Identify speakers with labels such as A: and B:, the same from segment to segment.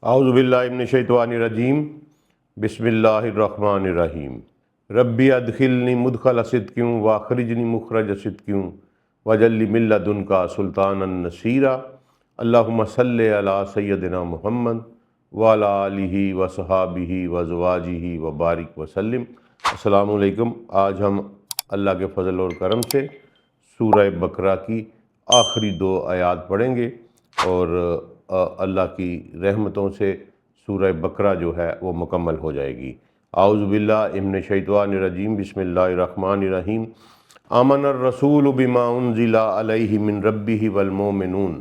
A: اعوذ باللہ من الشیطان الرجیم بسم اللہ الرحمن الرحیم ربی ادخلنی مدخل صدق واخرجنی مخرج صدق واجعل لی من لدنک سلطانا نصیرا اللہم صلی علی سیدنا محمد وعلی آلہ وصحابہ وازواجہ وبارک وسلم۔ السلام علیکم۔ آج ہم اللہ کے فضل اور کرم سے سورہ بقرہ کی آخری 2 آیات پڑھیں گے اور اللہ کی رحمتوں سے سورہ بقرہ جو ہے وہ مکمل ہو جائے گی۔ اعوذ باللہ من الشیطان الرجیم بسم اللہ الرحمن الرحیم۔ آمن الرسول بما انزل علیہ من ربہ والمؤمنون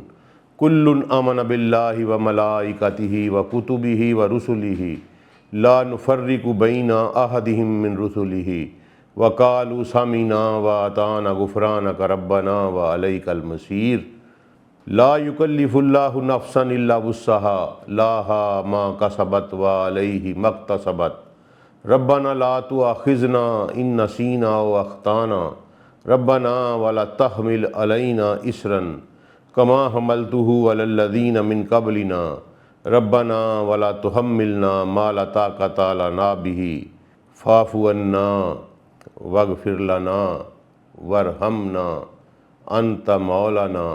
A: کل آمن باللہ وملائکتہ وکتبہ ورسلہ لا نفرق بین احد من رسلہ وقالوا سمعنا واطعنا غفرانک ربنا والیک المصیر۔ لا یکلف اللہ نفسا الا وسعها لها ما کسبت وعلیہ ما اکتسبت ربنا لا تؤاخذنا ان نسینا او اخطانا ربنا ولا تحمل علینا اصرا کما حملته علی الذین من قبلنا ربنا ولا تحملنا ما لا طاقة لنا به فاعف عنا واغفر لنا وارحمنا انت مولانا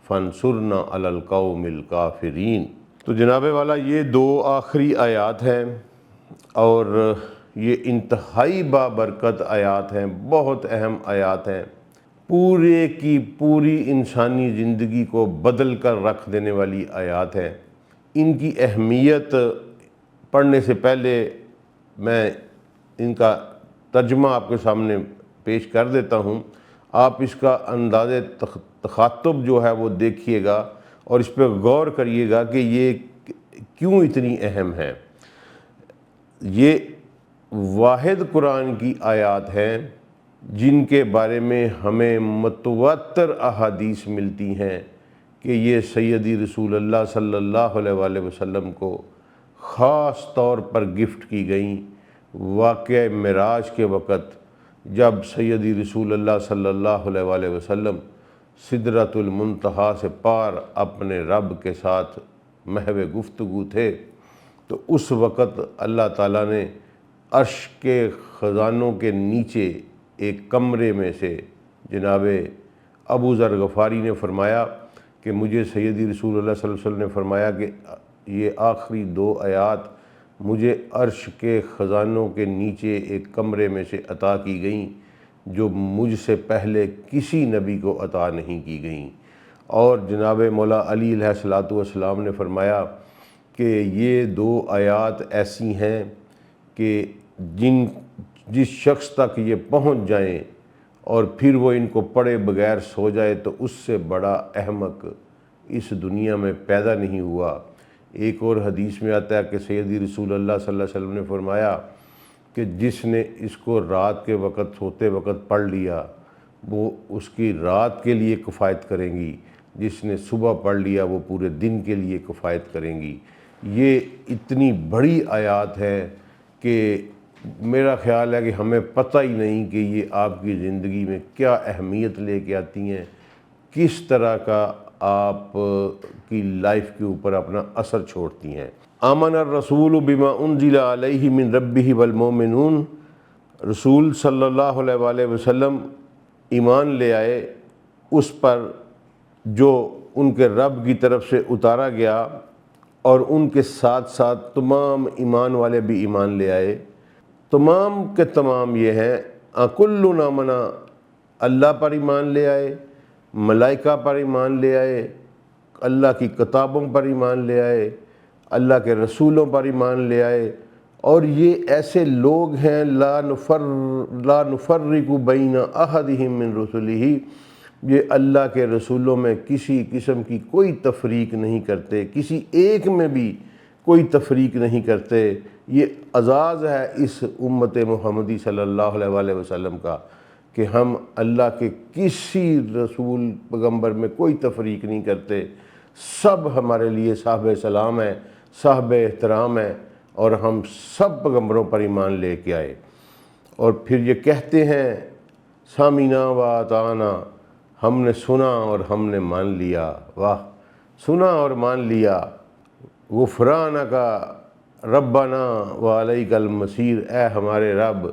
A: فانصرنا علی القوم الکافرین۔ تو جناب والا یہ 2 آخری آیات ہیں اور یہ انتہائی بابرکت آیات ہیں، بہت اہم آیات ہیں، پورے کی پوری انسانی زندگی کو بدل کر رکھ دینے والی آیات ہیں۔ ان کی اہمیت پڑھنے سے پہلے میں ان کا ترجمہ آپ کے سامنے پیش کر دیتا ہوں۔ آپ اس کا انداز تخاطب جو ہے وہ دیکھیے گا اور اس پہ غور کریے گا کہ یہ کیوں اتنی اہم ہے۔ یہ واحد قرآن کی آیات ہیں جن کے بارے میں ہمیں متواتر احادیث ملتی ہیں کہ یہ سیدی رسول اللہ صلی اللہ علیہ وآلہ وسلم کو خاص طور پر گفٹ کی گئیں واقعہ معراج کے وقت، جب سیدی رسول اللہ صلی اللہ علیہ وآلہ وسلم سدرۃ المنتہا سے پار اپنے رب کے ساتھ محو گفتگو تھے، تو اس وقت اللہ تعالیٰ نے عرش کے خزانوں کے نیچے ایک کمرے میں سے جناب ابو ذر غفاری نے فرمایا کہ مجھے سیدی رسول اللہ صلی اللہ علیہ وسلم نے فرمایا کہ یہ آخری 2 آیات مجھے عرش کے خزانوں کے نیچے ایک کمرے میں سے عطا کی گئیں جو مجھ سے پہلے کسی نبی کو عطا نہیں کی گئیں۔ اور جناب مولا علی علیہ الصلوۃ والسلام نے فرمایا کہ یہ 2 آیات ایسی ہیں کہ جس شخص تک یہ پہنچ جائیں اور پھر وہ ان کو پڑھے بغیر سو جائے تو اس سے بڑا احمق اس دنیا میں پیدا نہیں ہوا۔ ایک اور حدیث میں آتا ہے کہ سیدی رسول اللہ صلی اللہ علیہ وسلم نے فرمایا کہ جس نے اس کو رات کے وقت سوتے وقت پڑھ لیا وہ اس کی رات کے لیے کفایت کریں گی، جس نے صبح پڑھ لیا وہ پورے دن کے لیے کفایت کریں گی۔ یہ اتنی بڑی آیات ہے کہ میرا خیال ہے کہ ہمیں پتہ ہی نہیں کہ یہ آپ کی زندگی میں کیا اہمیت لے کے آتی ہیں، کس طرح کا آپ کی لائف کے اوپر اپنا اثر چھوڑتی ہیں۔ آمن الرسول بما انزل علیہ من ربہ والمؤمنون، رسول صلی اللہ علیہ وآلہ وسلم ایمان لے آئے اس پر جو ان کے رب کی طرف سے اتارا گیا، اور ان کے ساتھ ساتھ تمام ایمان والے بھی ایمان لے آئے۔ تمام کے تمام یہ ہیں کل آمن، اللہ پر ایمان لے آئے، ملائکہ پر ایمان لے آئے، اللہ کی کتابوں پر ایمان لے آئے، اللہ کے رسولوں پر ایمان لے آئے، اور یہ ایسے لوگ ہیں لا نفرق بین احد من رسلہ، یہ اللہ کے رسولوں میں کسی قسم کی کوئی تفریق نہیں کرتے، کسی ایک میں بھی کوئی تفریق نہیں کرتے۔ یہ اعزاز ہے اس امت محمدی صلی اللہ علیہ وآلہ وسلم کا کہ ہم اللہ کے کسی رسول پیغمبر میں کوئی تفریق نہیں کرتے، سب ہمارے لیے صاحب سلام ہیں، صاحب احترام ہیں، اور ہم سب پیغمبروں پر ایمان لے کے آئے۔ اور پھر یہ کہتے ہیں سامعنا و اطعنا، ہم نے سنا اور ہم نے مان لیا۔ واہ، سنا اور مان لیا، غفرانک ربنا وعلیک المصیر، اے ہمارے رب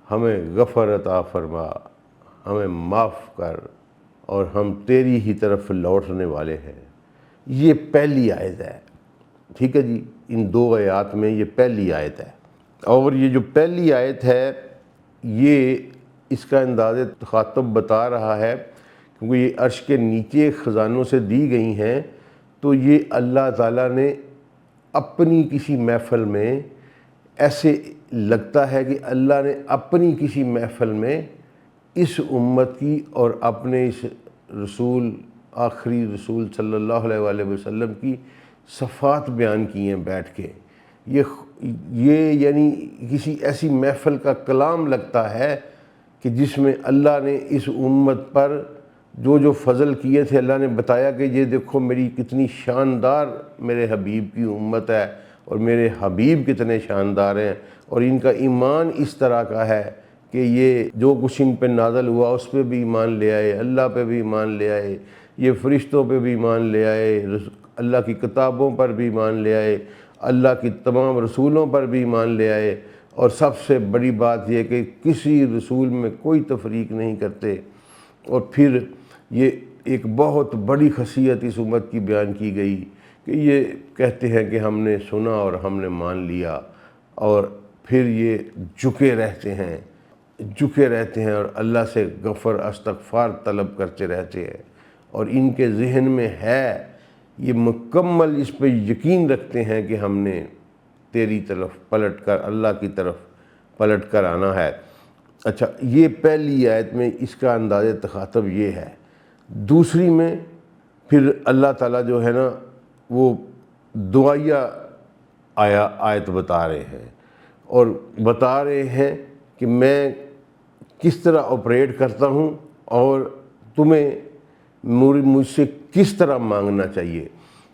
A: ہمیں غفر عطا فرما، ہمیں معاف کر، اور ہم تیری ہی طرف لوٹنے والے ہیں۔ یہ پہلی آیت ہے، ٹھیک ہے جی، ان دو آیات میں یہ پہلی آیت ہے، اور یہ جو پہلی آیت ہے یہ اس کا انداز تخاطب بتا رہا ہے، کیونکہ یہ عرش کے نیچے خزانوں سے دی گئی ہیں، تو یہ اللہ تعالیٰ نے اپنی کسی محفل میں، ایسے لگتا ہے کہ اللہ نے اپنی کسی محفل میں اس امت کی اور اپنے اس رسول، آخری رسول صلی اللہ علیہ وآلہ وسلم کی صفات بیان کی ہیں بیٹھ کے۔ یہ یعنی کسی ایسی محفل کا کلام لگتا ہے کہ جس میں اللہ نے اس امت پر جو جو فضل کیے تھے، اللہ نے بتایا کہ یہ دیکھو میری کتنی شاندار میرے حبیب کی امت ہے، اور میرے حبیب کتنے شاندار ہیں، اور ان کا ایمان اس طرح کا ہے کہ یہ جو کچھ ان پہ نازل ہوا اس پہ بھی ایمان لے آئے، اللہ پہ بھی ایمان لے آئے، یہ فرشتوں پہ بھی ایمان لے آئے، اللہ کی کتابوں پر بھی ایمان لے آئے، اللہ کی تمام رسولوں پر بھی ایمان لے آئے، اور سب سے بڑی بات یہ کہ کسی رسول میں کوئی تفریق نہیں کرتے۔ اور پھر یہ ایک بہت بڑی خاصیت اس امت کی بیان کی گئی کہ یہ کہتے ہیں کہ ہم نے سنا اور ہم نے مان لیا، اور پھر یہ جھکے رہتے ہیں اور اللہ سے غفر استغفار طلب کرتے رہتے ہیں، اور ان کے ذہن میں ہے، یہ مکمل اس پہ یقین رکھتے ہیں کہ ہم نے تیری طرف پلٹ کر، اللہ کی طرف پلٹ کر آنا ہے۔ اچھا، یہ پہلی آیت میں اس کا انداز تخاطب یہ ہے۔ دوسری میں پھر اللہ تعالیٰ جو ہے نا وہ دعائیہ آیت بتا رہے ہیں، اور بتا رہے ہیں کہ میں کس طرح آپریٹ کرتا ہوں اور تمہیں مجھ سے کس طرح مانگنا چاہیے۔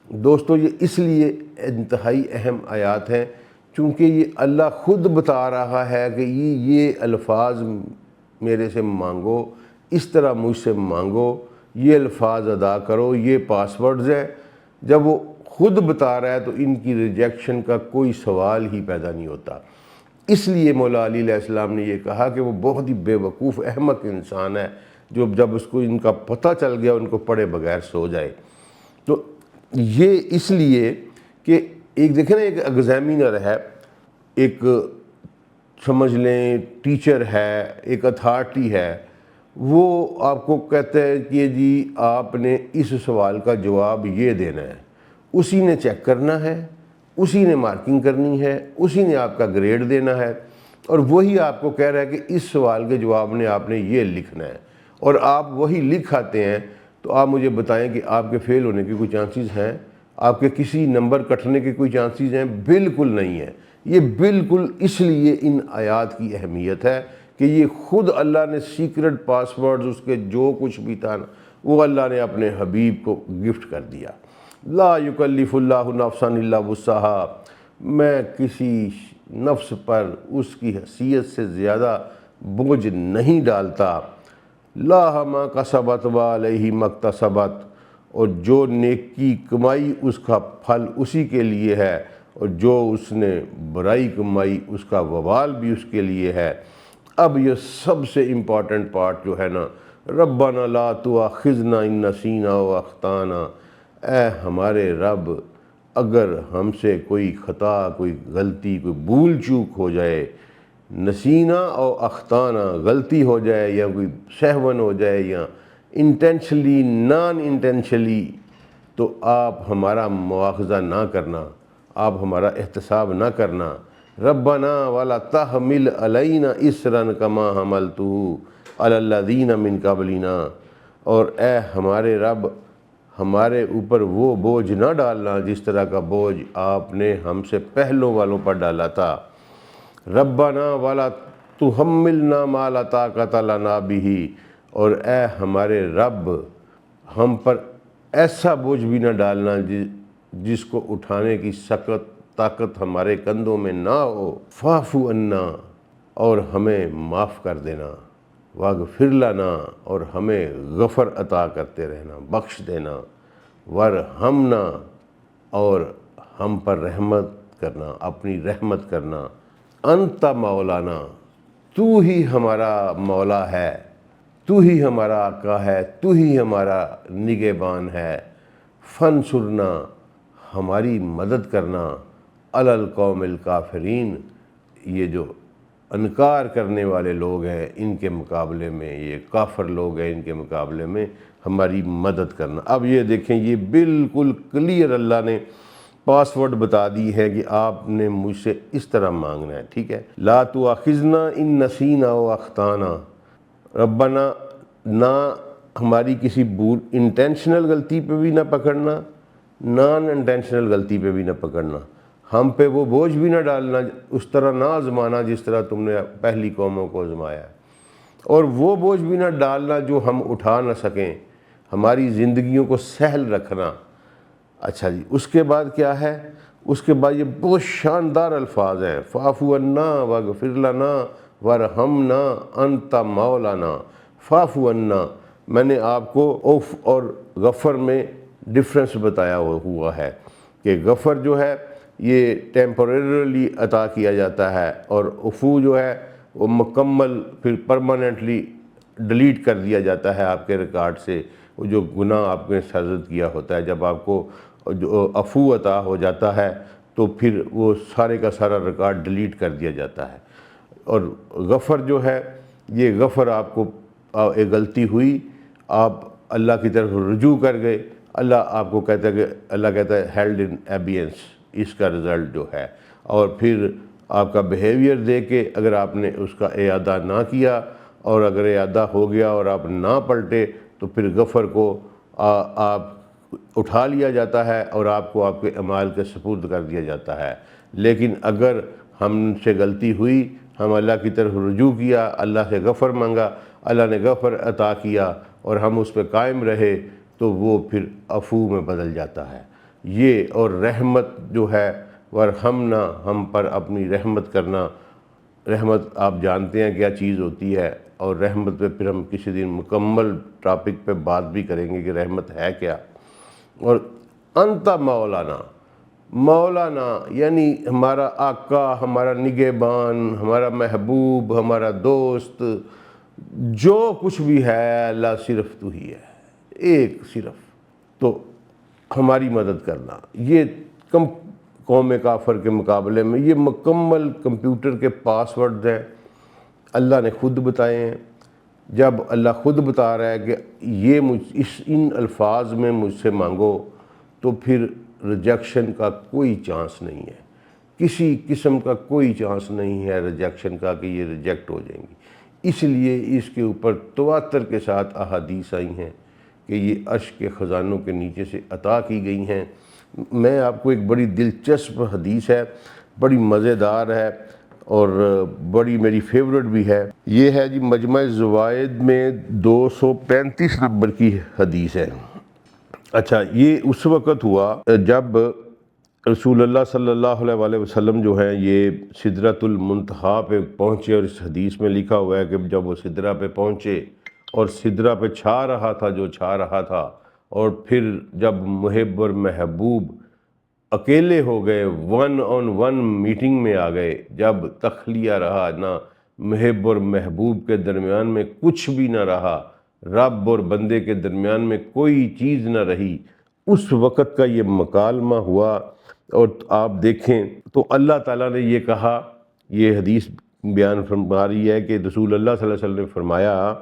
A: دوستو، یہ اس لیے انتہائی اہم آیات ہیں چونکہ یہ اللہ خود بتا رہا ہے کہ یہ الفاظ میرے سے مانگو، اس طرح مجھ سے مانگو، یہ الفاظ ادا کرو، یہ پاس ورڈز ہیں۔ جب وہ خود بتا رہا ہے تو ان کی ریجیکشن کا کوئی سوال ہی پیدا نہیں ہوتا۔ اس لیے مولا علی علیہ السلام نے یہ کہا کہ وہ بہت ہی بے وقوف احمق انسان ہے جو جب اس کو ان کا پتہ چل گیا ان کو پڑھے بغیر سو جائے۔ تو یہ اس لیے کہ ایک دیکھیں نا، ایک ایگزامینر ہے، ایک سمجھ لیں ٹیچر ہے، ایک اتھارٹی ہے، وہ آپ کو کہتا ہے کہ جی آپ نے اس سوال کا جواب یہ دینا ہے، اسی نے چیک کرنا ہے، اسی نے مارکنگ کرنی ہے، اسی نے آپ کا گریڈ دینا ہے، اور وہی آپ کو کہہ رہا ہے کہ اس سوال کے جواب نے آپ نے یہ لکھنا ہے، اور آپ وہی لکھ آتے ہیں، تو آپ مجھے بتائیں کہ آپ کے فیل ہونے کی کوئی چانسز ہیں؟ آپ کے کسی نمبر کٹنے کے کوئی چانسز ہیں؟ بالکل نہیں ہے۔ یہ بالکل اس لیے ان آیات کی اہمیت ہے کہ یہ خود اللہ نے سیکرٹ پاس ورڈز اس کے جو کچھ بھی تھا وہ اللہ نے اپنے حبیب کو گفٹ کر دیا۔ لا یکلف اللہ نفسا الا وسعها، میں کسی نفس پر اس کی حیثیت سے زیادہ بوجھ نہیں ڈالتا۔ لا ما کسبت وعلیہ ما اکتسبت، اور جو نیکی کمائی اس کا پھل اسی کے لیے ہے، اور جو اس نے برائی کمائی اس کا وبال بھی اس کے لیے ہے۔ اب یہ سب سے امپورٹنٹ پارٹ جو ہے نا، ربنا لا تؤاخذنا ان نسینا واخطانا، اے ہمارے رب اگر ہم سے کوئی خطا، کوئی غلطی، کوئی بھول چوک ہو جائے، نسینا اور اخطانا، غلطی ہو جائے یا کوئی سہون ہو جائے یا انٹینشنلی نان انٹینشنلی، تو آپ ہمارا مواخذہ نہ کرنا، آپ ہمارا احتساب نہ کرنا۔ ربنا ولا تحمل علینا اصرا کما حملتہ علی الذین من قبلنا، اور اے ہمارے رب ہمارے اوپر وہ بوجھ نہ ڈالنا جس طرح کا بوجھ آپ نے ہم سے پہلوں والوں پر ڈالا تھا۔ ربنا ولا تحملنا ما لا طاقت لنا بہ، اور اے ہمارے رب ہم پر ایسا بوجھ بھی نہ ڈالنا جس کو اٹھانے کی طاقت ہمارے کندھوں میں نہ ہو۔ فاعف عنا، اور ہمیں معاف کر دینا، واغفر لنا، اور ہمیں غفر عطا کرتے رہنا، بخش دینا، ورحمنا، اور ہم پر رحمت کرنا، اپنی رحمت کرنا۔ انت مولانا، تو ہی ہمارا مولا ہے، تو ہی ہمارا آقا ہے، تو ہی ہمارا نگہبان ہے۔ فانصرنا، ہماری مدد کرنا، علی القوم الکافرین، یہ جو انکار کرنے والے لوگ ہیں ان کے مقابلے میں، یہ کافر لوگ ہیں ان کے مقابلے میں ہماری مدد کرنا۔ اب یہ دیکھیں، یہ بالکل کلیئر اللہ نے پاس ورڈ بتا دی ہے کہ آپ نے مجھ سے اس طرح مانگنا ہے، ٹھیک ہے۔ لا تؤاخذنا ان نسینا و اخطانا، ربنا، نہ ہماری کسی انٹینشنل غلطی پہ بھی نہ پکڑنا، نان انٹینشنل غلطی پہ بھی نہ پکڑنا، ہم پہ وہ بوجھ بھی نہ ڈالنا، اس طرح نہ آزمانا جس طرح تم نے پہلی قوموں کو آزمایا، اور وہ بوجھ بھی نہ ڈالنا جو ہم اٹھا نہ سکیں، ہماری زندگیوں کو سہل رکھنا۔ اچھا جی، اس کے بعد کیا ہے؟ اس کے بعد یہ بہت شاندار الفاظ ہیں، فاعف عنا واغفر لنا وارحمنا انت مولانا۔ فاعف عنا، میں نے آپ کو اوف اور غفر میں ڈفرنس بتایا ہوا ہے کہ غفر جو ہے یہ ٹیمپوریرلی عطا کیا جاتا ہے، اور عفو جو ہے وہ مکمل پھر پرماننٹلی ڈیلیٹ کر دیا جاتا ہے آپ کے ریکارڈ سے، وہ جو گناہ آپ نے سرزد کیا ہوتا ہے۔ جب آپ کو جو عفو عطا ہو جاتا ہے تو پھر وہ سارے کا سارا ریکارڈ ڈیلیٹ کر دیا جاتا ہے۔ اور غفر جو ہے، یہ غفر آپ کو ایک غلطی ہوئی، آپ اللہ کی طرف رجوع کر گئے، اللہ آپ کو کہتا ہے کہ اللہ کہتا ہے ہیلڈ ان ایبینس، اس کا رزلٹ جو ہے، اور پھر آپ کا بیہیویئر دے کے اگر آپ نے اس کا اعادہ نہ کیا، اور اگر اعادہ ہو گیا اور آپ نہ پلٹے تو پھر غفر کو آپ اٹھا لیا جاتا ہے اور آپ کو آپ کے اعمال کے سپرد کر دیا جاتا ہے۔ لیکن اگر ہم سے غلطی ہوئی، ہم اللہ کی طرف رجوع کیا، اللہ سے غفر مانگا، اللہ نے غفر عطا کیا اور ہم اس پہ قائم رہے، تو وہ پھر عفو میں بدل جاتا ہے یہ۔ اور رحمت جو ہے، ورحمنا، ہم پر اپنی رحمت کرنا۔ رحمت آپ جانتے ہیں کیا چیز ہوتی ہے، اور رحمت پہ پھر ہم کسی دن مکمل ٹاپک پہ بات بھی کریں گے کہ رحمت ہے کیا۔ اور انت مولانا، مولانا یعنی ہمارا آقا، ہمارا نگہبان، ہمارا محبوب، ہمارا دوست، جو کچھ بھی ہے اللہ صرف تو ہی ہے، ایک صرف۔ تو ہماری مدد کرنا، یہ قوم کافر کے مقابلے میں یہ مکمل کمپیوٹر کے پاس ورڈز ہیں، اللہ نے خود بتائے ہیں۔ جب اللہ خود بتا رہا ہے کہ یہ ان الفاظ میں مجھ سے مانگو، تو پھر ریجیکشن کا کوئی چانس نہیں ہے، کسی قسم کا کوئی چانس نہیں ہے ریجیکشن کا کہ یہ ریجیکٹ ہو جائیں گی۔ اس لیے اس کے اوپر تواتر کے ساتھ احادیث آئی ہیں کہ یہ عرش کے خزانوں کے نیچے سے عطا کی گئی ہیں۔ میں آپ کو ایک بڑی دلچسپ حدیث ہے، بڑی مزیدار ہے اور بڑی میری فیورٹ بھی ہے، یہ ہے جی مجمع الزوائد میں 235 نمبر کی حدیث ہے۔ اچھا، یہ اس وقت ہوا جب رسول اللہ صلی اللہ علیہ وآلہ وسلم جو ہیں یہ سدرۃ المنتہا پہ پہنچے، اور اس حدیث میں لکھا ہوا ہے کہ جب وہ سدرہ پہ پہنچے اور سدرہ پہ چھا رہا تھا جو چھا رہا تھا، اور پھر جب محب اور محبوب اکیلے ہو گئے، ون آن ون میٹنگ میں آ گئے، جب تخلیہ رہا، نہ محب اور محبوب کے درمیان میں کچھ بھی نہ رہا، رب اور بندے کے درمیان میں کوئی چیز نہ رہی، اس وقت کا یہ مکالمہ ہوا۔ اور آپ دیکھیں تو اللہ تعالیٰ نے یہ کہا، یہ حدیث بیان فرما رہی ہے کہ رسول اللہ صلی اللہ علیہ وسلم نے فرمایا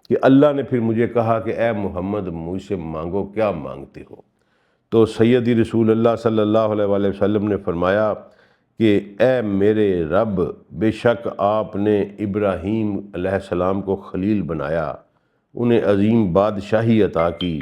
A: کہ اللہ نے پھر مجھے کہا کہ اے محمد مجھ سے مانگو، کیا مانگتے ہو؟ تو سیدی رسول اللہ صلی اللہ علیہ وآلہ وسلم نے فرمایا کہ اے میرے رب، بے شک آپ نے ابراہیم علیہ السلام کو خلیل بنایا، انہیں عظیم بادشاہی عطا کی،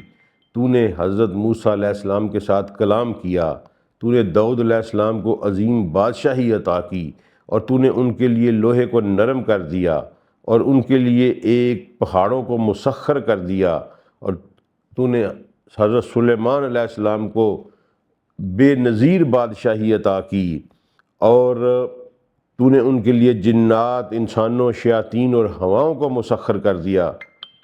A: تو نے حضرت موسیٰ علیہ السلام کے ساتھ کلام کیا، تو نے داؤد علیہ السلام کو عظیم بادشاہی عطا کی، اور تو نے ان کے لیے لوہے کو نرم کر دیا اور ان کے لیے ایک پہاڑوں کو مسخر کر دیا، اور تو نے حضرت سلیمان علیہ السلام کو بے نظیر بادشاہی عطا کی، اور تو نے ان کے لیے جنات، انسانوں، شیاطین اور ہواؤں کو مسخر کر دیا،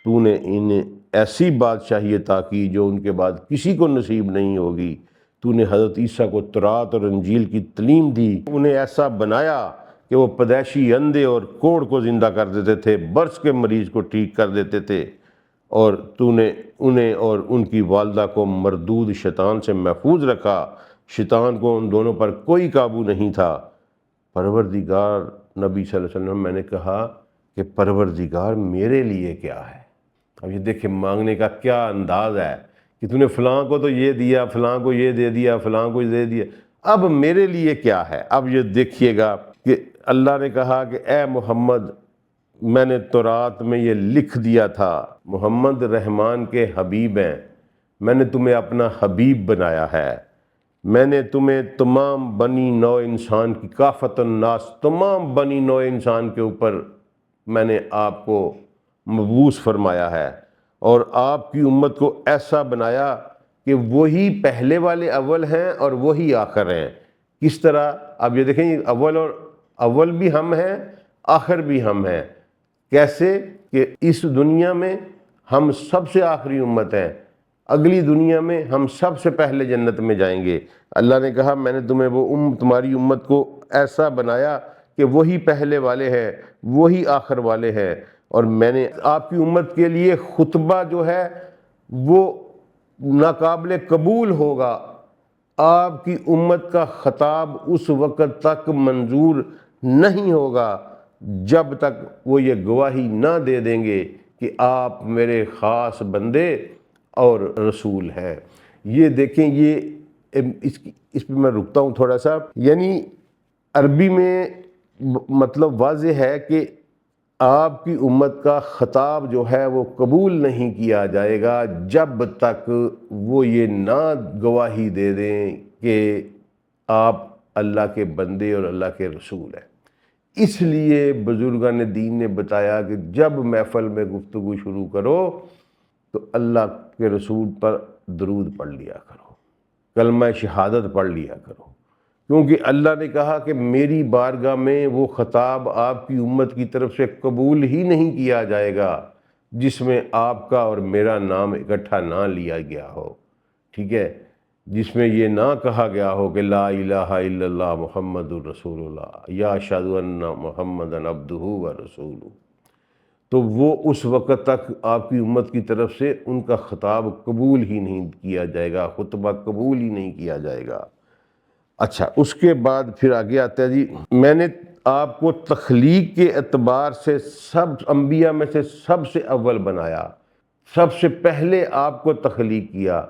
A: تو نے انہیں ایسی بادشاہی عطا کی جو ان کے بعد کسی کو نصیب نہیں ہوگی، تو نے حضرت عیسیٰ کو تورات اور انجیل کی تعلیم دی، انہیں ایسا بنایا کہ وہ پیدائشی اندھے اور کوڑ کو زندہ کر دیتے تھے، برس کے مریض کو ٹھیک کر دیتے تھے، اور تو نے انہیں اور ان کی والدہ کو مردود شیطان سے محفوظ رکھا، شیطان کو ان دونوں پر کوئی قابو نہیں تھا۔ پروردگار نبی صلی اللہ علیہ وسلم، میں نے کہا کہ پروردگار میرے لیے کیا ہے؟ اب یہ دیکھیں مانگنے کا کیا انداز ہے کہ تو نے فلاں کو تو یہ دیا، فلاں کو یہ دے دیا، فلاں کو یہ دے دیا، اب میرے لیے کیا ہے؟ اب یہ دیکھیے گا کہ اللہ نے کہا کہ اے محمد، میں نے تورات میں یہ لکھ دیا تھا، محمد رحمان کے حبیب ہیں، میں نے تمہیں اپنا حبیب بنایا ہے، میں نے تمہیں تمام بنی نوع انسان کی کافۃ الناس، تمام بنی نوع انسان کے اوپر میں نے آپ کو مبعوث فرمایا ہے، اور آپ کی امت کو ایسا بنایا کہ وہی پہلے والے اول ہیں اور وہی آخر ہیں۔ کس طرح؟ اب یہ دیکھیں، اول بھی ہم ہیں، آخر بھی ہم ہیں۔ کیسے؟ کہ اس دنیا میں ہم سب سے آخری امت ہیں، اگلی دنیا میں ہم سب سے پہلے جنت میں جائیں گے۔ اللہ نے کہا میں نے تمہیں تمہاری امت کو ایسا بنایا کہ وہی پہلے والے ہیں، وہی آخر والے ہیں، اور میں نے آپ کی امت کے لیے خطبہ جو ہے وہ ناقابل قبول ہوگا۔ آپ کی امت کا خطاب اس وقت تک منظور نہیں ہوگا جب تک وہ یہ گواہی نہ دے دیں گے کہ آپ میرے خاص بندے اور رسول ہیں۔ یہ دیکھیں، یہ اس پہ میں رکتا ہوں تھوڑا سا، یعنی عربی میں مطلب واضح ہے کہ آپ کی امت کا خطاب جو ہے وہ قبول نہیں کیا جائے گا جب تک وہ یہ نہ گواہی دے دیں کہ آپ اللہ کے بندے اور اللہ کے رسول ہیں۔ اس لیے بزرگان دین نے بتایا کہ جب محفل میں گفتگو شروع کرو تو اللہ کے رسول پر درود پڑھ لیا کرو، کلمہ شہادت پڑھ لیا کرو، کیونکہ اللہ نے کہا کہ میری بارگاہ میں وہ خطاب آپ کی امت کی طرف سے قبول ہی نہیں کیا جائے گا جس میں آپ کا اور میرا نام اکٹھا نہ لیا گیا ہو، ٹھیک ہے، جس میں یہ نہ کہا گیا ہو کہ لا الہ الا اللہ محمد الرسول اللہ یا اشہد ان محمد عبدہ ورسولہ، تو وہ اس وقت تک آپ کی امت کی طرف سے ان کا خطاب قبول ہی نہیں کیا جائے گا، خطبہ قبول ہی نہیں کیا جائے گا۔ اچھا، اس کے بعد پھر آگے آتا ہے جی، میں نے آپ کو تخلیق کے اعتبار سے سب انبیاء میں سے سب سے اول بنایا، سب سے پہلے آپ کو تخلیق کیا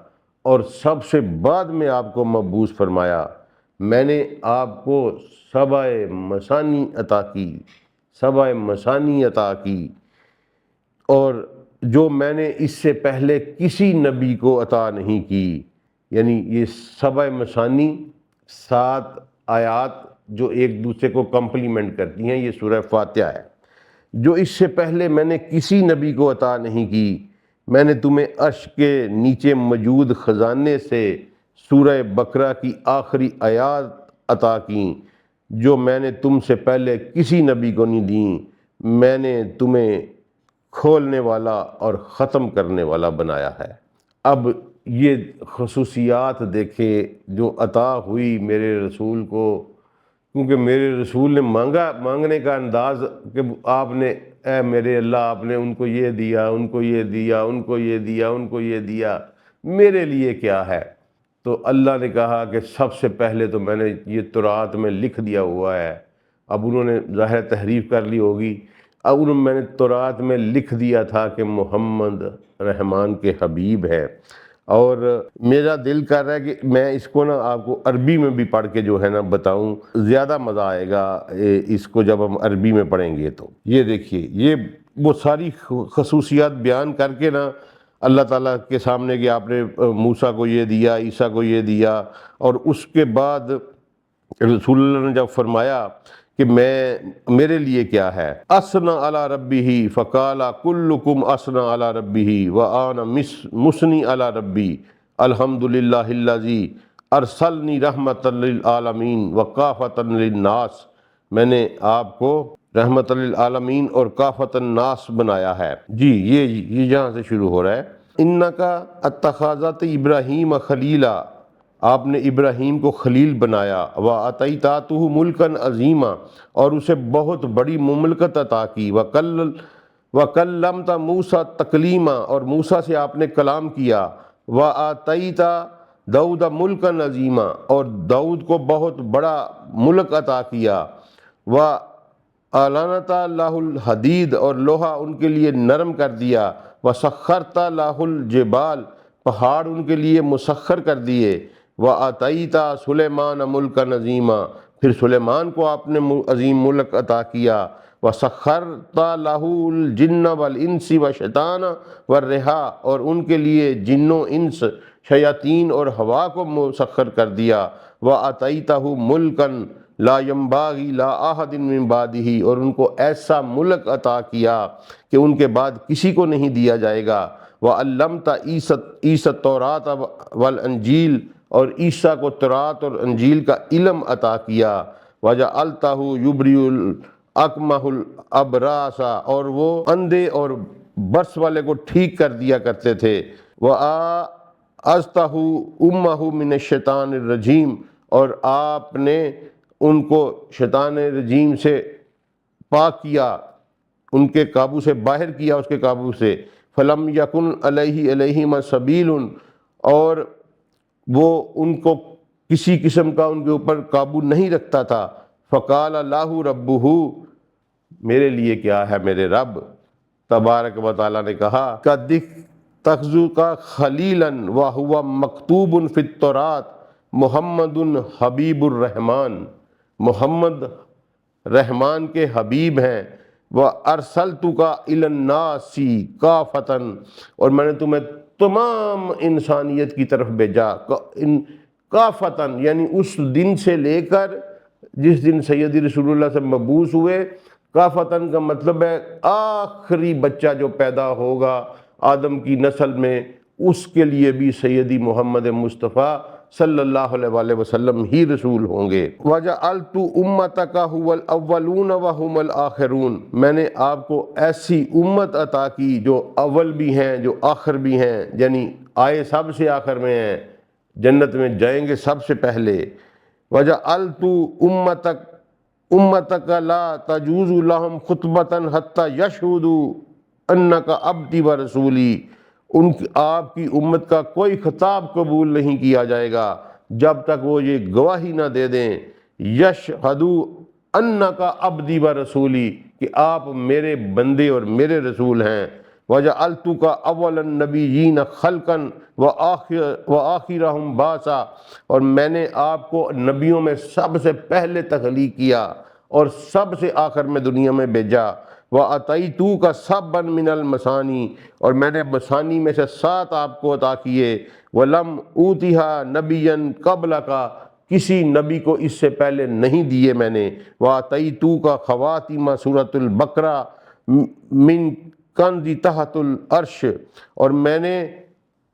A: اور سب سے بعد میں آپ کو مبعوث فرمایا۔ میں نے آپ کو سبع مثانی عطا کی، سبع مثانی عطا کی، اور جو میں نے اس سے پہلے کسی نبی کو عطا نہیں کی۔ یعنی یہ سبع مثانی 7 آیات جو ایک دوسرے کو کمپلیمنٹ کرتی ہیں، یہ سورہ فاتحہ ہے، جو اس سے پہلے میں نے کسی نبی کو عطا نہیں کی۔ میں نے تمہیں عرش کے نیچے موجود خزانے سے سورہ بقرہ کی آخری آیات عطا کیں جو میں نے تم سے پہلے کسی نبی کو نہیں دیں۔ میں نے تمہیں کھولنے والا اور ختم کرنے والا بنایا ہے۔ اب یہ خصوصیات دیکھے جو عطا ہوئی میرے رسول کو، کیونکہ میرے رسول نے مانگنے کا انداز کہ آپ نے اے میرے اللہ، آپ نے ان کو یہ دیا، ان کو یہ دیا، ان کو یہ دیا، ان کو یہ دیا، میرے لیے کیا ہے؟ تو اللہ نے کہا کہ سب سے پہلے تو میں نے یہ تورات میں لکھ دیا ہوا ہے۔ اب انہوں نے ظاہر تحریف کر لی ہوگی، اب میں نے تورات میں لکھ دیا تھا کہ محمد رحمان کے حبیب ہے، اور میرا دل کر رہا ہے کہ میں اس کو نا آپ کو عربی میں بھی پڑھ کے جو ہے نا بتاؤں، زیادہ مزہ آئے گا اس کو جب ہم عربی میں پڑھیں گے۔ تو یہ دیکھیے، یہ وہ ساری خصوصیات بیان کر کے نا اللہ تعالیٰ کے سامنے کہ آپ نے موسیٰ کو یہ دیا، عیسیٰ کو یہ دیا، اور اس کے بعد رسول اللہ نے جب فرمایا کہ میرے لیے کیا ہے، اسنا علی ربہ فقال کلکم اسنا علی ربہ وانا مسنی علی ربی الحمدللہ الذی ارسلنی رحمۃ للعالمین وکافۃ للناس۔ میں نے آپ کو رحمت للعالمین اور کافۃ الناس بنایا ہے۔ جی یہ یہاں سے شروع ہو رہا ہے، انکا اتخذت ابراہیم خلیلا، آپ نے ابراہیم کو خلیل بنایا، وَآتَيْتَاهُ مُلْكًا عَظِيمًا، اور اسے بہت بڑی مملکت عطا کی، وَكَلَّمْتَ مُوسَىٰ تَكْلِيمًا، اور موسیٰ سے آپ نے کلام کیا، وَآتَيْتَ دَاوُدَ مُلْكًا عَظِيمًا، اور داؤد کو بہت بڑا ملک عطا کیا، وَأَلَانَتَ لَهُ الْحَدِيدَ، اور لوہا ان کے لیے نرم کر دیا، وَسَخَّرْتَ لَهُ الْجِبَالَ، پہاڑ ان کے لیے مسخر کر دیے، وَآتَيْتَ سُلَيْمَانَ مُلْكًا عَظِيمًا، پھر سلیمان کو آپ نے عظیم ملک عطا کیا، وَسَخَّرْتَ لَهُ الْجِنَّ وَالْإِنسِ وَالشَّيَاطِينَ وَالرِّيحَ، اور ان کے لیے جن و انس، شیاطین اور ہوا کو مسخر کر دیا، وَآتَيْتَهُ مُلْكًا لا ينبغي لأحد من بعده، اور ان کو ایسا ملک عطا کیا کہ ان کے بعد کسی کو نہیں دیا جائے گا، وَعَلَّمْتَ عیسیٰ التوراۃ والانجیل، اور عیسیٰ کو تورات اور انجیل کا علم عطا کیا، وَجَعَلْتَهُ يُبْرِئُ الْأَكْمَحَ الْأَبْرَصَ، اور وہ اندھے اور برس والے کو ٹھیک کر دیا کرتے تھے، وَأَعَذْتَهُ أُمَّهُ مِنَ الشَّيْطَانِ الرَّجِيمِ، اور آپ نے ان کو شیطان رجیم سے پاک کیا، ان کے قابو سے باہر کیا، اس کے قابو سے، فَلَمْ يَكُنْ عَلَيْهِمَا سَبِيلٌ، اور وہ ان کو کسی قسم کا ان کے اوپر قابو نہیں رکھتا تھا، فَقَالَ لَهُ رَبُّهُ، میرے لیے کیا ہے میرے رب تبارک و تعالیٰ نے کہا، تَتَّخِذُكَ خَلِيلًا وَهُوَ مَكْتُوبٌ فِي التَّوْرَاةِ مُحَمَّدٌ حبیب الرحمن، محمد رحمان کے حبیب ہیں، وَأَرْسَلْتُكَ إِلَى النَّاسِ كَافَةً، اور میں نے تمہیں تمام انسانیت کی طرف بھیجا، کافةً یعنی اس دن سے لے کر جس دن سیدی رسول اللہ سے مبعوث ہوئے، کافةً کا مطلب ہے آخری بچہ جو پیدا ہوگا آدم کی نسل میں، اس کے لیے بھی سیدی محمد مصطفیٰ صلی اللہ علیہ وآلہ وسلم ہی رسول ہوں گے، وَجَعَلْتُ أُمَّتَكَ هُوَ الْأَوَّلُونَ وَهُمُ الْآخِرُونَ، میں نے آپ کو ایسی امت عطا کی جو اول بھی ہیں جو آخر بھی ہیں، یعنی آئے سب سے آخر میں ہیں، جنت میں جائیں گے سب سے پہلے، وَجَعَلْتُ أُمَّتَكَ لَا تَجُوزُ لَهُمْ خُطْبَةً حَتَّى يَشْهُدُوا أَنَّكَ عَبْدِي وَرَسُولِي، آپ کی امت کا کوئی خطاب قبول نہیں کیا جائے گا جب تک وہ یہ گواہی نہ دے دیں، یشہدوا انک عبدی و رسولی، کہ آپ میرے بندے اور میرے رسول ہیں، وجعلتک اول النبیین خلقا وآخرہم بعثا، اور میں نے آپ کو نبیوں میں سب سے پہلے تخلیق کیا اور سب سے آخر میں دنیا میں بھیجا، وَأَتَيْتُوكَ سَبًّا مِنَ الْمَثَانِي، اور میں نے مثانی میں سے 7 آپ کو عطا کیے، وَلَمْ أُوتِهَا نَبِيًّا قَبْلَكَ، کسی نبی کو اس سے پہلے نہیں دیے میں نے، وَأَتَيْتُوكَ خواتیم سورۃ البقرہ مِن کنزِ تحت العرش، اور میں نے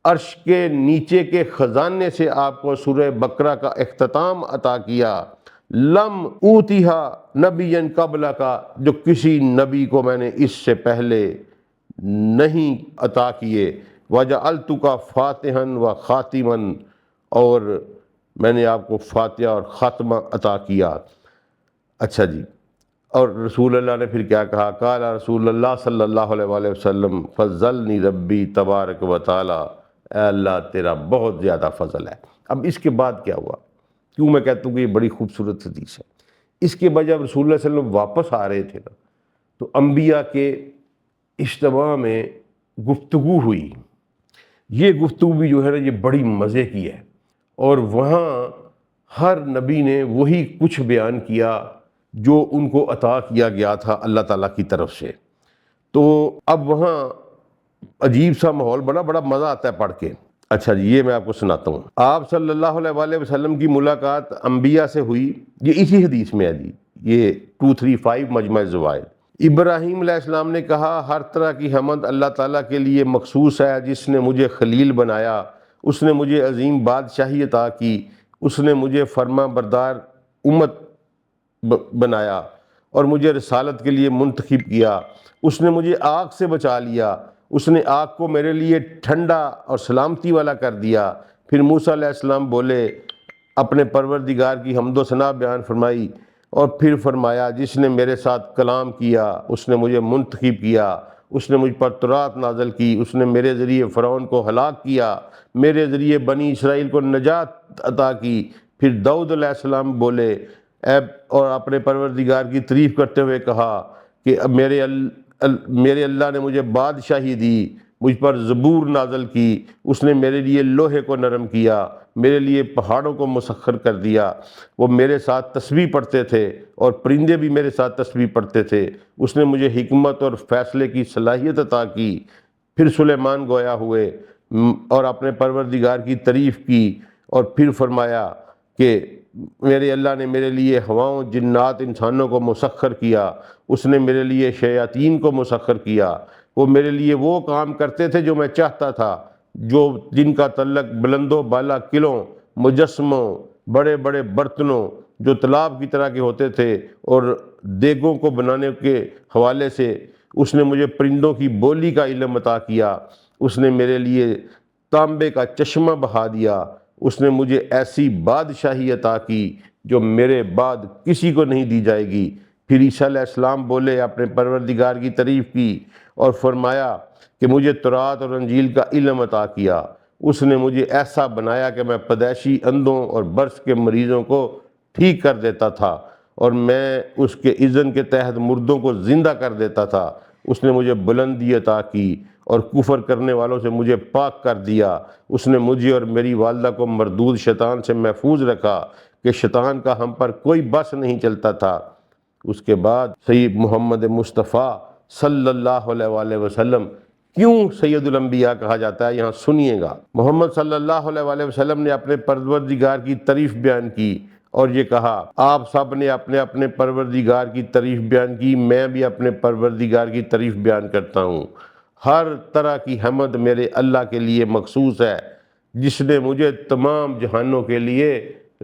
A: عرش کے نیچے کے خزانے سے آپ کو سورہ بقرہ کا اختتام عطا کیا، لم اوتیہا نبی قبل کا، جو کسی نبی کو میں نے اس سے پہلے نہیں عطا کیے، وجعلتک فاتحا و خاتما، اور میں نے آپ کو فاتحہ اور خاتمہ عطا کیا۔ اچھا جی، اور رسول اللہ نے پھر کیا کہا، قال رسول اللہ صلی اللہ علیہ وآلہ وسلم فضلنی ربی تبارک و تعالی، اے اللہ تیرا بہت زیادہ فضل ہے۔ اب اس کے بعد کیا ہوا، کیوں میں کہتا ہوں کہ یہ بڑی خوبصورت حدیث ہے، اس کے بعد جب رسول اللہ صلی اللہ علیہ وسلم واپس آ رہے تھے نا، تو انبیاء کے اجتماع میں گفتگو ہوئی، یہ گفتگو بھی جو ہے نا یہ بڑی مزے کی ہے، اور وہاں ہر نبی نے وہی کچھ بیان کیا جو ان کو عطا کیا گیا تھا اللہ تعالیٰ کی طرف سے۔ تو اب وہاں عجیب سا ماحول بڑا مزہ آتا ہے پڑھ کے۔ اچھا جی، یہ میں آپ کو سناتا ہوں۔ آپ صلی اللہ علیہ وآلہ وسلم کی ملاقات انبیاء سے ہوئی، یہ اسی حدیث میں ہے جی، یہ 235 مجمع الزوائد۔ ابراہیم علیہ السلام نے کہا، ہر طرح کی حمد اللہ تعالیٰ کے لیے مخصوص ہے جس نے مجھے خلیل بنایا، اس نے مجھے عظیم بادشاہی عطا کی، اس نے مجھے فرما بردار امت بنایا اور مجھے رسالت کے لیے منتخب کیا، اس نے مجھے آگ سے بچا لیا، اس نے آگ کو میرے لیے ٹھنڈا اور سلامتی والا کر دیا، پھر موسیٰ علیہ السلام بولے، اپنے پروردگار کی حمد و ثنا بیان فرمائی، اور پھر فرمایا جس نے میرے ساتھ کلام کیا اس نے مجھے منتخب کیا، اس نے مجھ پر تورات نازل کی، اس نے میرے ذریعے فرعون کو ہلاک کیا، میرے ذریعے بنی اسرائیل کو نجات عطا کی۔ پھر داؤد علیہ السلام بولے اور اپنے پروردگار کی تعریف کرتے ہوئے کہا کہ میرے اللہ نے مجھے بادشاہی دی، مجھ پر زبور نازل کی، اس نے میرے لیے لوہے کو نرم کیا، میرے لیے پہاڑوں کو مسخر کر دیا، وہ میرے ساتھ تسبیح پڑھتے تھے اور پرندے بھی میرے ساتھ تسبیح پڑھتے تھے، اس نے مجھے حکمت اور فیصلے کی صلاحیت عطا کی۔ پھر سلیمان گویا ہوئے اور اپنے پروردگار کی تعریف کی، اور پھر فرمایا کہ میرے اللہ نے میرے لیے ہواؤں، جنات، انسانوں کو مسخر کیا، اس نے میرے لیے شیاطین کو مسخر کیا، وہ میرے لیے وہ کام کرتے تھے جو میں چاہتا تھا، جن کا تعلق بلند و بالا قلعوں، مجسموں، بڑے بڑے برتنوں جو تالاب کی طرح کے ہوتے تھے اور دیگوں کو بنانے کے حوالے سے۔ اس نے مجھے پرندوں کی بولی کا علم عطا کیا، اس نے میرے لیے تانبے کا چشمہ بہا دیا، اس نے مجھے ایسی بادشاہی عطا کی جو میرے بعد کسی کو نہیں دی جائے گی۔ پھر عیسیٰ علیہ السلام بولے، اپنے پروردگار کی تعریف کی اور فرمایا کہ مجھے تورات اور انجیل کا علم عطا کیا، اس نے مجھے ایسا بنایا کہ میں پیدائشی اندھوں اور برس کے مریضوں کو ٹھیک کر دیتا تھا، اور میں اس کے اذن کے تحت مردوں کو زندہ کر دیتا تھا، اس نے مجھے بلندی عطا کی اور کفر کرنے والوں سے مجھے پاک کر دیا، اس نے مجھے اور میری والدہ کو مردود شیطان سے محفوظ رکھا کہ شیطان کا ہم پر کوئی بس نہیں چلتا تھا۔ اس کے بعد سید محمد مصطفیٰ صلی اللہ علیہ وآلہ وسلم کیوں سید الانبیاء کہا جاتا ہے، یہاں سنیے گا۔ محمد صلی اللہ علیہ وآلہ وسلم نے اپنے پروردگار کی تعریف بیان کی اور یہ کہا، آپ سب نے اپنے اپنے پروردگار کی تعریف بیان کی، میں بھی اپنے پروردگار کی تعریف بیان کرتا ہوں۔ ہر طرح کی حمد میرے اللہ کے لیے مخصوص ہے، جس نے مجھے تمام جہانوں کے لیے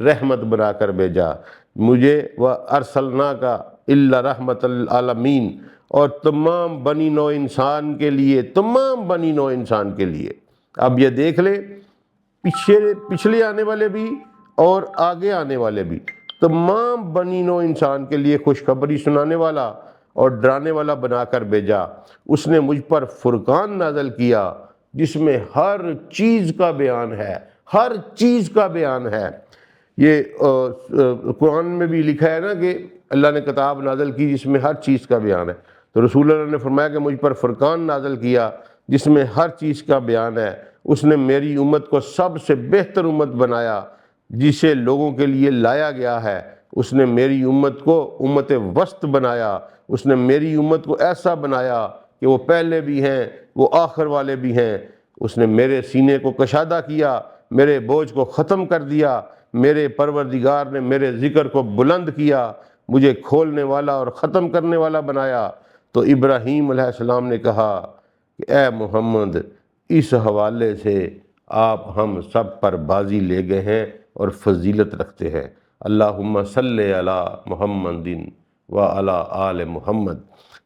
A: رحمت بنا کر بھیجا، مجھے وَأَرْسَلْنَاكَ إِلَّا رَحْمَةً لِلْعَالَمِينَ، اور تمام بنی نوع انسان کے لیے، تمام بنی نوع انسان کے لیے۔ اب یہ دیکھ لیں، پچھلے آنے والے بھی اور آگے آنے والے بھی، تمام بنی نوع انسان کے لیے خوشخبری سنانے والا اور ڈرانے والا بنا کر بھیجا۔ اس نے مجھ پر فرقان نازل کیا جس میں ہر چیز کا بیان ہے، ہر چیز کا بیان ہے۔ یہ قرآن میں بھی لکھا ہے نا کہ اللہ نے کتاب نازل کی جس میں ہر چیز کا بیان ہے، تو رسول اللہ نے فرمایا کہ مجھ پر فرقان نازل کیا جس میں ہر چیز کا بیان ہے۔ اس نے میری امت کو سب سے بہتر امت بنایا جسے لوگوں کے لیے لایا گیا ہے۔ اس نے میری امت کو امت وسط بنایا، اس نے میری امت کو ایسا بنایا کہ وہ پہلے بھی ہیں، وہ آخر والے بھی ہیں۔ اس نے میرے سینے کو کشادہ کیا، میرے بوجھ کو ختم کر دیا، میرے پروردگار نے میرے ذکر کو بلند کیا، مجھے کھولنے والا اور ختم کرنے والا بنایا۔ تو ابراہیم علیہ السلام نے کہا کہ اے محمد، اس حوالے سے آپ ہم سب پر بازی لے گئے ہیں اور فضیلت رکھتے ہیں۔ اللہم صلی علی محمد وعلی آل محمد۔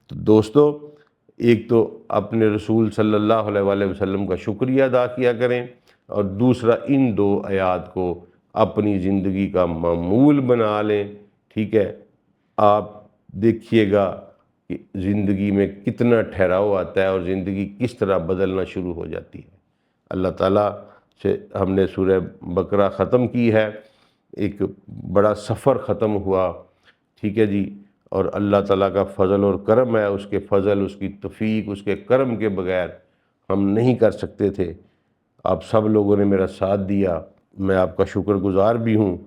A: تو دوستو، ایک تو اپنے رسول صلی اللہ علیہ وآلہ وسلم کا شکریہ ادا کیا کریں، اور دوسرا ان دو آیات کو اپنی زندگی کا معمول بنا لیں۔ ٹھیک ہے، آپ دیکھیے گا کہ زندگی میں کتنا ٹھہراؤ آتا ہے اور زندگی کس طرح بدلنا شروع ہو جاتی ہے۔ اللہ تعالیٰ سے ہم نے سورہ بقرہ ختم کی ہے، ایک بڑا سفر ختم ہوا، ٹھیک ہے جی، اور اللہ تعالیٰ کا فضل اور کرم ہے، اس کے فضل، اس کی توفیق، اس کے کرم کے بغیر ہم نہیں کر سکتے تھے۔ آپ سب لوگوں نے میرا ساتھ دیا، میں آپ کا شکر گزار بھی ہوں،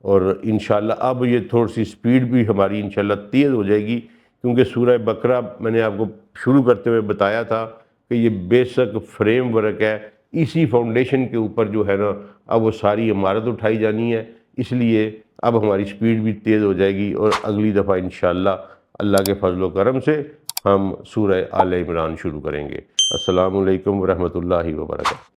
A: اور انشاءاللہ اب یہ تھوڑی سی سپیڈ بھی ہماری انشاءاللہ تیز ہو جائے گی، کیونکہ سورہ بقرہ میں نے آپ کو شروع کرتے ہوئے بتایا تھا کہ یہ بیسک فریم ورک ہے، اسی فاؤنڈیشن کے اوپر جو ہے نا اب وہ ساری عمارت اٹھائی جانی ہے، اس لیے اب ہماری سپیڈ بھی تیز ہو جائے گی، اور اگلی دفعہ انشاءاللہ اللہ کے فضل و کرم سے ہم سورہ آل عمران شروع کریں گے۔ السلام علیکم ورحمۃ اللہ وبرکاتہ۔